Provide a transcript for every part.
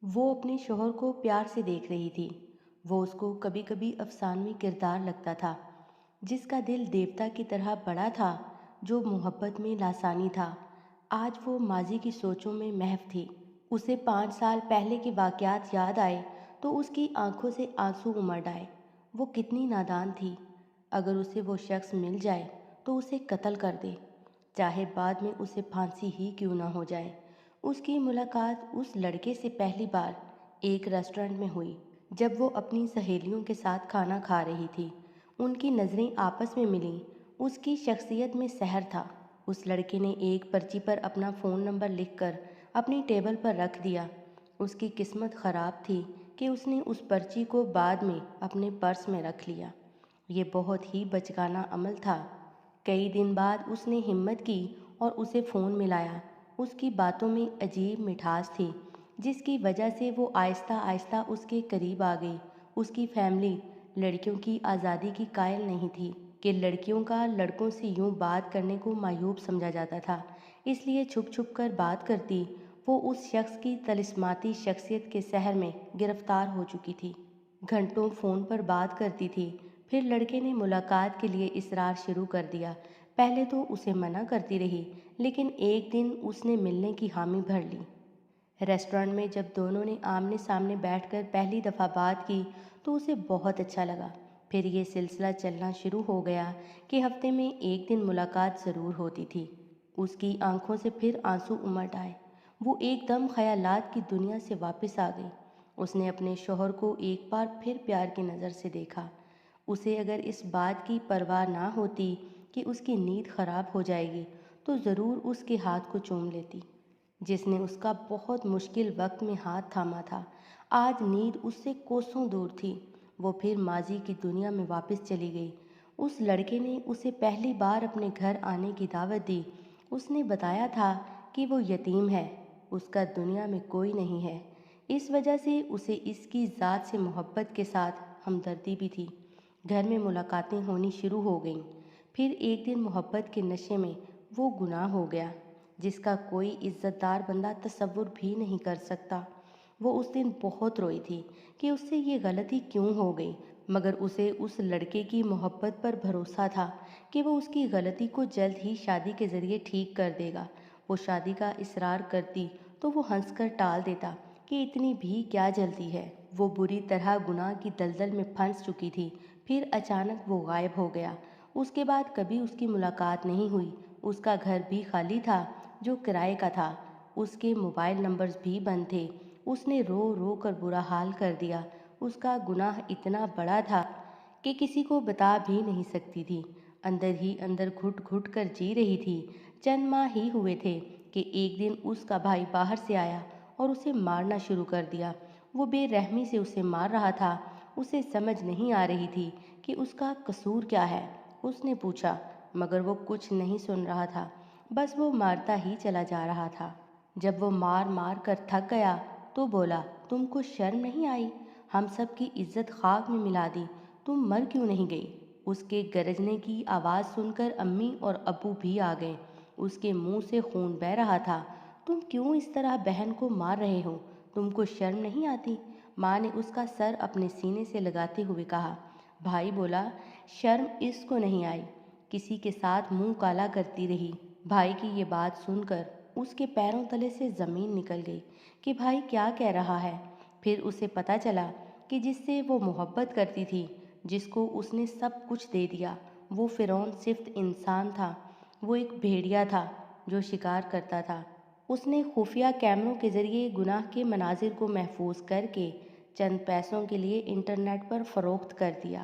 وہ اپنے شوہر کو پیار سے دیکھ رہی تھی۔ وہ اس کو کبھی کبھی افسانوی کردار لگتا تھا، جس کا دل دیوتا کی طرح بڑا تھا، جو محبت میں لاسانی تھا۔ آج وہ ماضی کی سوچوں میں محو تھی۔ اسے 5 سال پہلے کے واقعات یاد آئے تو اس کی آنکھوں سے آنسو امڑ آئے۔ وہ کتنی نادان تھی۔ اگر اسے وہ شخص مل جائے تو اسے قتل کر دے، چاہے بعد میں اسے پھانسی ہی کیوں نہ ہو جائے۔ اس کی ملاقات اس لڑکے سے پہلی بار ایک ریسٹورنٹ میں ہوئی، جب وہ اپنی سہیلیوں کے ساتھ کھانا کھا رہی تھی۔ ان کی نظریں آپس میں ملیں۔ اس کی شخصیت میں سحر تھا۔ اس لڑکے نے ایک پرچی پر اپنا فون نمبر لکھ کر اپنی ٹیبل پر رکھ دیا۔ اس کی قسمت خراب تھی کہ اس نے اس پرچی کو بعد میں اپنے پرس میں رکھ لیا۔ یہ بہت ہی بچگانہ عمل تھا۔ کئی دن بعد اس نے ہمت کی اور اسے فون ملایا۔ اس کی باتوں میں عجیب مٹھاس تھی، جس کی وجہ سے وہ آہستہ آہستہ اس کے قریب آ گئی۔ اس کی فیملی لڑکیوں کی آزادی کی قائل نہیں تھی کہ لڑکیوں کا لڑکوں سے یوں بات کرنے کو معیوب سمجھا جاتا تھا، اس لیے چھپ چھپ کر بات کرتی۔ وہ اس شخص کی طلسماتی شخصیت کے سحر میں گرفتار ہو چکی تھی۔ گھنٹوں فون پر بات کرتی تھی۔ پھر لڑکے نے ملاقات کے لیے اصرار شروع کر دیا۔ پہلے تو اسے منع کرتی رہی، لیکن ایک دن اس نے ملنے کی حامی بھر لی۔ ریسٹورنٹ میں جب دونوں نے آمنے سامنے بیٹھ کر پہلی دفعہ بات کی تو اسے بہت اچھا لگا۔ پھر یہ سلسلہ چلنا شروع ہو گیا کہ ہفتے میں ایک دن ملاقات ضرور ہوتی تھی۔ اس کی آنکھوں سے پھر آنسو امٹ آئے۔ وہ ایک دم خیالات کی دنیا سے واپس آ گئی۔ اس نے اپنے شوہر کو ایک بار پھر پیار کی نظر سے دیکھا۔ اسے اگر اس بات کی پرواہ نہ ہوتی کہ اس کی نیند خراب ہو جائے گی تو ضرور اس کے ہاتھ کو چوم لیتی، جس نے اس کا بہت مشکل وقت میں ہاتھ تھاما تھا۔ آج نیند اس سے کوسوں دور تھی۔ وہ پھر ماضی کی دنیا میں واپس چلی گئی۔ اس لڑکے نے اسے پہلی بار اپنے گھر آنے کی دعوت دی۔ اس نے بتایا تھا کہ وہ یتیم ہے، اس کا دنیا میں کوئی نہیں ہے۔ اس وجہ سے اسے اس کی ذات سے محبت کے ساتھ ہمدردی بھی تھی۔ گھر میں ملاقاتیں ہونی شروع ہو گئیں۔ پھر ایک دن محبت کے نشے میں وہ گناہ ہو گیا، جس کا کوئی عزت دار بندہ تصور بھی نہیں کر سکتا۔ وہ اس دن بہت روئی تھی کہ اس سے یہ غلطی کیوں ہو گئی، مگر اسے اس لڑکے کی محبت پر بھروسہ تھا کہ وہ اس کی غلطی کو جلد ہی شادی کے ذریعے ٹھیک کر دے گا۔ وہ شادی کا اصرار کرتی تو وہ ہنس کر ٹال دیتا کہ اتنی بھی کیا جلدی ہے۔ وہ بری طرح گناہ کی دلدل میں پھنس چکی تھی۔ پھر اچانک وہ غائب ہو گیا۔ اس کے بعد کبھی اس کی ملاقات نہیں ہوئی۔ اس کا گھر بھی خالی تھا جو کرائے کا تھا۔ اس کے موبائل نمبرز بھی بند تھے۔ اس نے رو رو کر برا حال کر دیا۔ اس کا گناہ اتنا بڑا تھا کہ کسی کو بتا بھی نہیں سکتی تھی۔ اندر ہی اندر گھٹ گھٹ کر جی رہی تھی۔ چند ماہ ہی ہوئے تھے کہ ایک دن اس کا بھائی باہر سے آیا اور اسے مارنا شروع کر دیا۔ وہ بے رحمی سے اسے مار رہا تھا۔ اسے سمجھ نہیں آ رہی تھی کہ اس کا قصور کیا ہے۔ اس نے پوچھا، مگر وہ کچھ نہیں سن رہا تھا، بس وہ مارتا ہی چلا جا رہا تھا۔ جب وہ مار مار کر تھک گیا تو بولا، تم کو شرم نہیں آئی؟ ہم سب کی عزت خاک میں ملا دی، تم مر کیوں نہیں گئی؟ اس کے گرجنے کی آواز سن کر امی اور ابو بھی آ گئے۔ اس کے منہ سے خون بہہ رہا تھا۔ تم کیوں اس طرح بہن کو مار رہے ہو؟ تم کو شرم نہیں آتی؟ ماں نے اس کا سر اپنے سینے سے لگاتے ہوئے کہا۔ بھائی بولا، شرم اس کو نہیں آئی، کسی کے ساتھ منہ کالا کرتی رہی۔ بھائی کی یہ بات سن کر اس کے پیروں تلے سے زمین نکل گئی کہ بھائی کیا کہہ رہا ہے۔ پھر اسے پتہ چلا کہ جس سے وہ محبت کرتی تھی، جس کو اس نے سب کچھ دے دیا، وہ فرعون صفت انسان تھا۔ وہ ایک بھیڑیا تھا جو شکار کرتا تھا۔ اس نے خفیہ کیمروں کے ذریعے گناہ کے مناظر کو محفوظ کر کے چند پیسوں کے لیے انٹرنیٹ پر فروخت کر دیا۔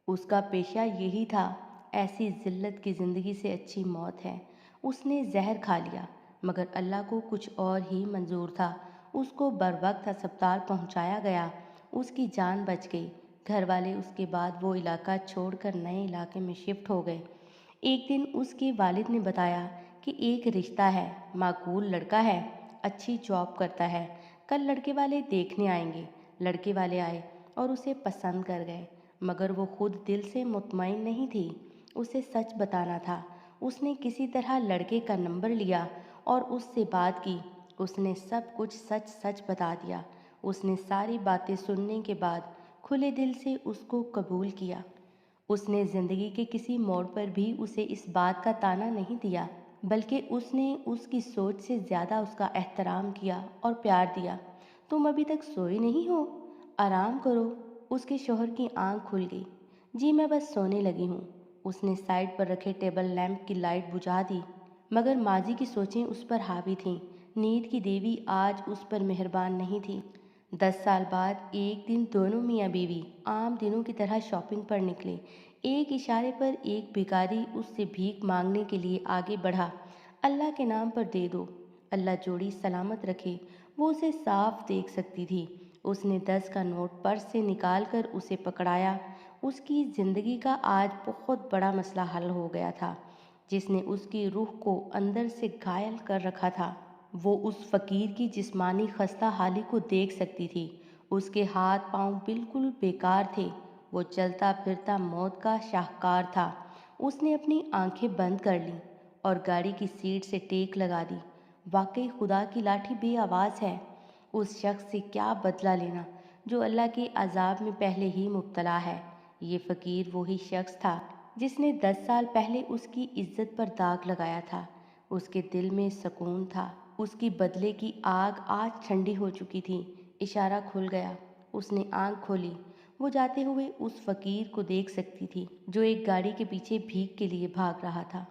اس کا پیشہ یہی تھا۔ ایسی ذلت کی زندگی سے اچھی موت ہے۔ اس نے زہر کھا لیا، مگر اللہ کو کچھ اور ہی منظور تھا۔ اس کو بروقت ہسپتال پہنچایا گیا۔ اس کی جان بچ گئی۔ گھر والے اس کے بعد وہ علاقہ چھوڑ کر نئے علاقے میں شفٹ ہو گئے۔ ایک دن اس کے والد نے بتایا کہ ایک رشتہ ہے، معقول لڑکا ہے، اچھی جاب کرتا ہے، کل لڑکے والے دیکھنے آئیں گے۔ لڑکے والے آئے اور اسے پسند کر گئے، مگر وہ خود دل سے مطمئن نہیں تھی۔ اسے سچ بتانا تھا۔ اس نے کسی طرح لڑکے کا نمبر لیا اور اس سے بات کی۔ اس نے سب کچھ سچ سچ بتا دیا۔ اس نے ساری باتیں سننے کے بعد کھلے دل سے اس کو قبول کیا۔ اس نے زندگی کے کسی موڑ پر بھی اسے اس بات کا طعنہ نہیں دیا، بلکہ اس نے اس کی سوچ سے زیادہ اس کا احترام کیا اور پیار دیا۔ تم ابھی تک سوئی نہیں ہو؟ آرام کرو۔ اس کے شوہر کی آنکھ کھل گئی۔ جی میں بس سونے لگی ہوں۔ اس نے سائڈ پر رکھے ٹیبل لیمپ کی لائٹ بجھا دی، مگر ماضی کی سوچیں اس پر حاوی تھیں۔ نیند کی دیوی آج اس پر مہربان نہیں تھی۔ 10 سال بعد ایک دن دونوں میاں بیوی عام دنوں کی طرح شاپنگ پر نکلے۔ ایک اشارے پر ایک بھکاری اس سے بھیک مانگنے کے لیے آگے بڑھا۔ اللہ کے نام پر دے دو، اللہ جوڑی سلامت رکھے۔ وہ اسے صاف دیکھ سکتی تھی۔ اس نے 10 کا نوٹ پرس سے نکال کر اسے پکڑایا۔ اس کی زندگی کا آج بہت بڑا مسئلہ حل ہو گیا تھا، جس نے اس کی روح کو اندر سے گھائل کر رکھا تھا۔ وہ اس فقیر کی جسمانی خستہ حالی کو دیکھ سکتی تھی۔ اس کے ہاتھ پاؤں بالکل بیکار تھے۔ وہ چلتا پھرتا موت کا شاہکار تھا۔ اس نے اپنی آنکھیں بند کر لیں اور گاڑی کی سیٹ سے ٹیک لگا دی۔ واقعی خدا کی لاٹھی بے آواز ہے۔ اس شخص سے کیا بدلہ لینا جو اللہ کے عذاب میں پہلے ہی مبتلا ہے۔ یہ فقیر وہی شخص تھا جس نے 10 سال پہلے اس کی عزت پر داغ لگایا تھا۔ اس کے دل میں سکون تھا۔ اس کی بدلے کی آگ آج ٹھنڈی ہو چکی تھی۔ اشارہ کھل گیا۔ اس نے آنکھ کھولی۔ وہ جاتے ہوئے اس فقیر کو دیکھ سکتی تھی جو ایک گاڑی کے پیچھے بھیک کے لیے بھاگ رہا تھا۔